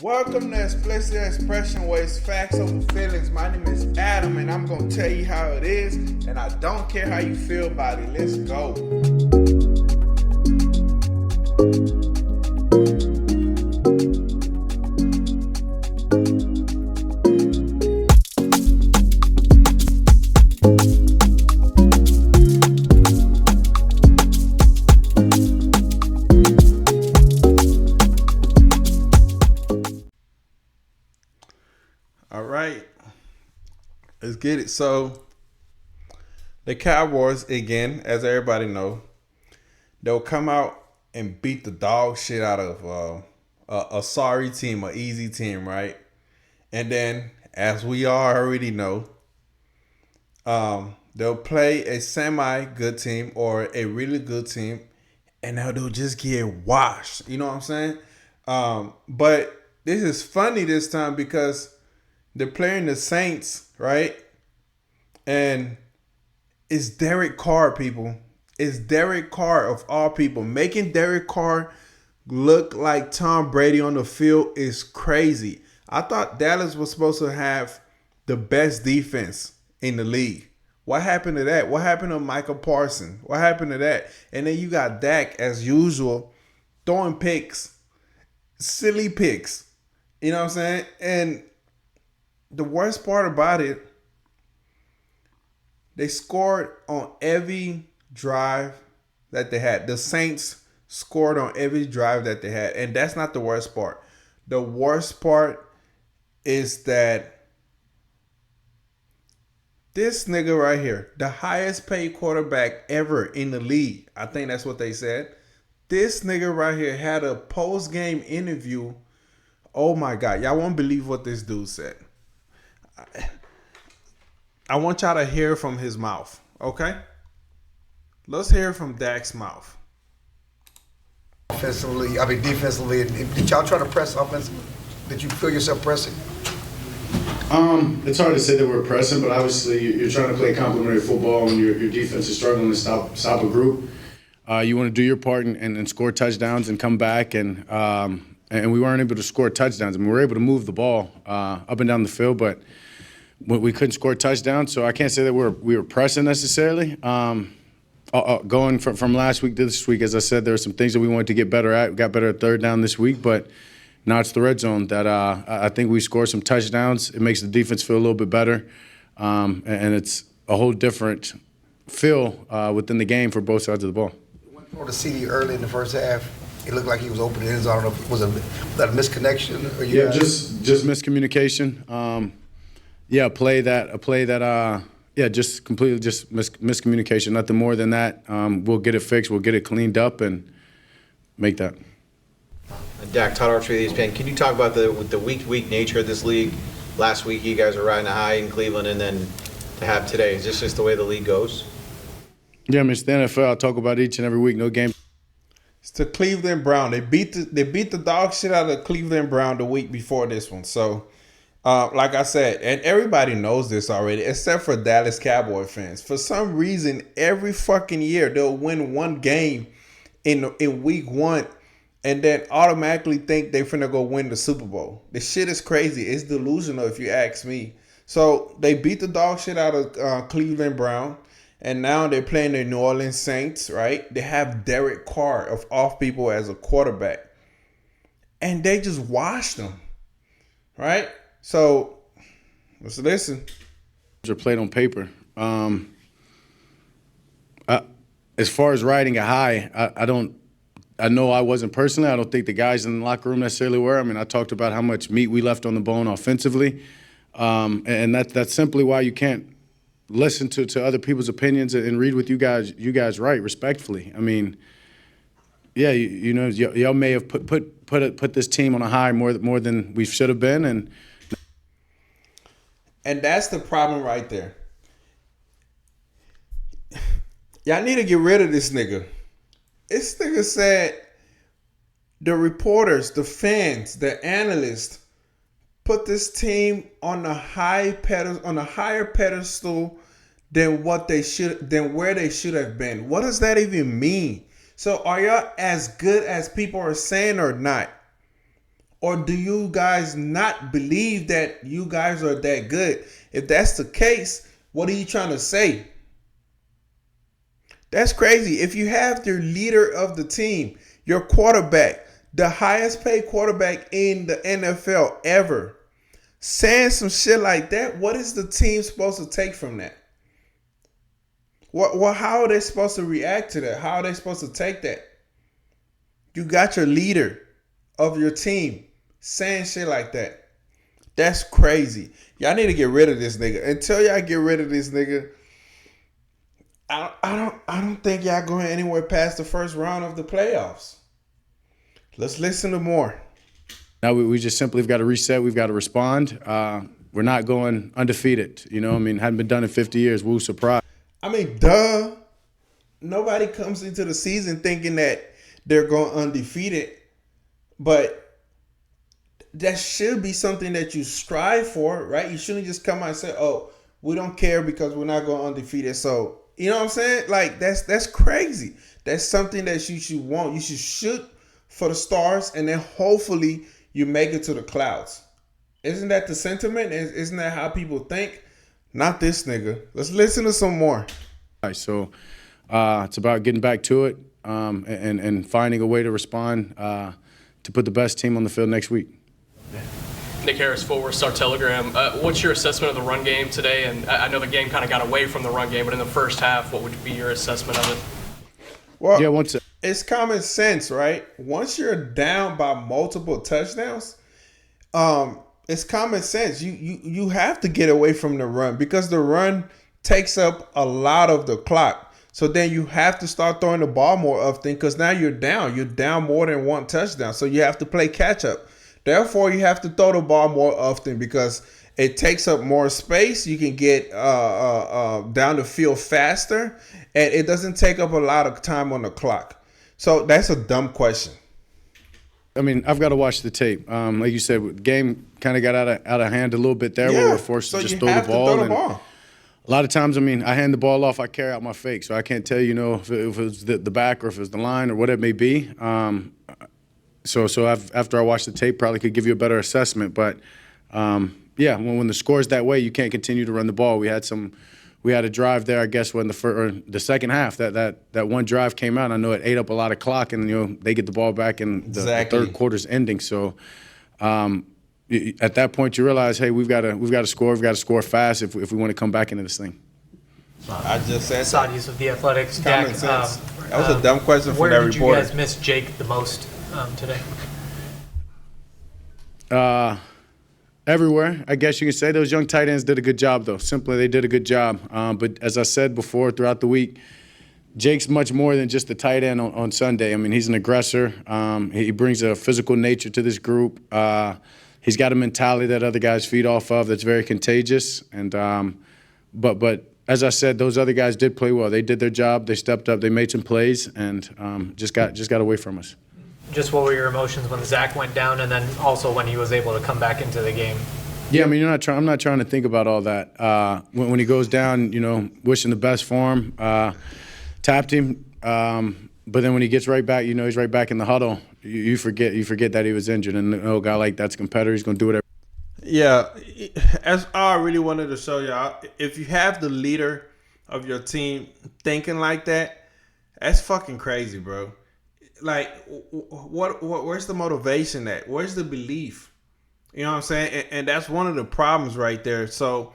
Welcome to Explicit Expression, where it's facts over feelings. My name is Adam, and I'm going to tell you how it is, and I don't care how you feel about it. Let's go. All right, let's get it. So, the Cowboys, again, as everybody know, they'll come out and beat the dog shit out of a sorry team, an easy team, right? And then, as we all already know, they'll play a semi-good team or a really good team, and they'll just get washed. You know what I'm saying? But this is funny this time because they're playing the Saints, right? And it's Derek Carr, people. It's Derek Carr of all people. Making Derek Carr look like Tom Brady on the field is crazy. I thought Dallas was supposed to have the best defense in the league. What happened to that? What happened to Michael Parsons? What happened to that? And then you got Dak, as usual, throwing picks. Silly picks. You know what I'm saying? And the worst part about it, they scored on every drive that they had. The Saints scored on every drive that they had. And that's not the worst part. The worst part is that this nigga right here, the highest paid quarterback ever in the league, I think that's what they said. This nigga right here had a post-game interview. Oh my God. Y'all won't believe what this dude said. I want y'all to hear from his mouth, okay? Let's hear from Dak's mouth. Defensively, did y'all try to press offensively? Did you feel yourself pressing? It's hard to say that we're pressing, but obviously you're trying to play complementary football when your defense is struggling to stop a group. You want to do your part and score touchdowns and come back, and we weren't able to score touchdowns. I mean, we were able to move the ball up and down the field, but we couldn't score touchdowns. So I can't say that we were pressing necessarily. Going from last week to this week, as I said, there were some things that we wanted to get better at. We got better at third down this week, but now it's the red zone that I think we score some touchdowns. It makes the defense feel a little bit better, and it's a whole different feel within the game for both sides of the ball. Went for the CD early in the first half. It looked like he was open in his. I don't know if it was that a misconnection or you guys? just miscommunication. A play that just completely miscommunication. Nothing more than that. We'll get it fixed. We'll get it cleaned up and make that. Dak, Todd Archer, ESPN. Can you talk about the week-to-week nature of this league? Last week, you guys were riding a high in Cleveland, and then to have today, is this just the way the league goes? Yeah, I mean, it's the NFL. I talk about each and every week. No game. It's the Cleveland Brown. They beat the dog shit out of the Cleveland Brown the week before this one. So, like I said, and everybody knows this already, except for Dallas Cowboy fans. For some reason, every fucking year they'll win one game in week one, and then automatically think they're finna go win the Super Bowl. This shit is crazy. It's delusional if you ask me. So they beat the dog shit out of Cleveland Brown. And now they're playing the New Orleans Saints, right? They have Derek Carr, of all people, as a quarterback. And they just washed them, right? So, let's listen. Are played on paper. As far as riding a high, I know I wasn't personally. I don't think the guys in the locker room necessarily were. I mean, I talked about how much meat we left on the bone offensively. And that's simply why you can't listen to other people's opinions and read what you guys write respectfully. I mean, yeah, y'all may have put this team on a high more than we should have been, and that's the problem right there. Y'all need to get rid of this nigga. This nigga said the reporters, the fans, the analysts put this team on a higher pedestal than where they should have been. What does that even mean? So are y'all as good as people are saying or not? Or do you guys not believe that you guys are that good? If that's the case, what are you trying to say? That's crazy. If you have your leader of the team, your quarterback, the highest paid quarterback in the NFL ever, saying some shit like that, what is the team supposed to take from that? How are they supposed to react to that? How are they supposed to take that? You got your leader of your team saying shit like that. That's crazy. Y'all need to get rid of this nigga. Until y'all get rid of this nigga, I don't think y'all going anywhere past the first round of the playoffs. Let's listen to more. Now we just simply have got to reset. We've got to respond. We're not going undefeated. You know, I mean, hadn't been done in 50 years. Woo, surprise. I mean, duh. Nobody comes into the season thinking that they're going undefeated, but that should be something that you strive for, right? You shouldn't just come out and say, "Oh, we don't care because we're not going undefeated." So, you know what I'm saying? Like that's crazy. That's something that you should want. You should shoot for the stars, and then hopefully you make it to the clouds. Isn't that the sentiment? Isn't that how people think? Not this nigga. Let's listen to some more. All right, so it's about getting back to it and finding a way to respond to put the best team on the field next week. Nick Harris, Forward Star Telegram. What's your assessment of the run game today? And I know the game kind of got away from the run game, but in the first half, what would be your assessment of it? Well, yeah, it's common sense, right? Once you're down by multiple touchdowns, it's common sense. You have to get away from the run because the run takes up a lot of the clock. So then you have to start throwing the ball more often because now you're down. You're down more than one touchdown. So you have to play catch up. Therefore, you have to throw the ball more often because it takes up more space. You can get down the field faster, and it doesn't take up a lot of time on the clock. So that's a dumb question. I mean, I've got to watch the tape. Like you said, the game kind of got out of hand a little bit there where we're forced to just throw the ball. A lot of times, I mean, I hand the ball off, I carry out my fake. So I can't tell you, if it was the back or if it was the line or what it may be. So after I watch the tape, probably could give you a better assessment. But, yeah, when the score's that way, you can't continue to run the ball. We had a drive there, I guess, when the second half, that one drive came out. I know it ate up a lot of clock, and they get the ball back, and the third quarter's ending. So at that point, you realize, hey, we've got to score. We've got to score fast if we want to come back into this thing. I just said Sadi's of the Athletics. Common sense. That was a dumb question for that reporter. Where did you guys miss Jake the most today? Everywhere, I guess you could say. Those young tight ends did a good job, though. Simply, they did a good job. But as I said before, throughout the week, Jake's much more than just a tight end on Sunday. I mean, he's an aggressor. He brings a physical nature to this group. He's got a mentality that other guys feed off of that's very contagious. And but as I said, those other guys did play well. They did their job. They stepped up. They made some plays, and just got away from us. Just what were your emotions when Zach went down, and then also when he was able to come back into the game? Yeah, I mean, I'm not trying to think about all that. When he goes down, wishing the best for him. Tapped him, but then when he gets right back, he's right back in the huddle. You forget that he was injured, and a guy like that's a competitor. He's gonna do whatever. Yeah, as I really wanted to show y'all, if you have the leader of your team thinking like that, that's fucking crazy, bro. Like, where's the motivation at? Where's the belief? You know what I'm saying? And that's one of the problems right there. So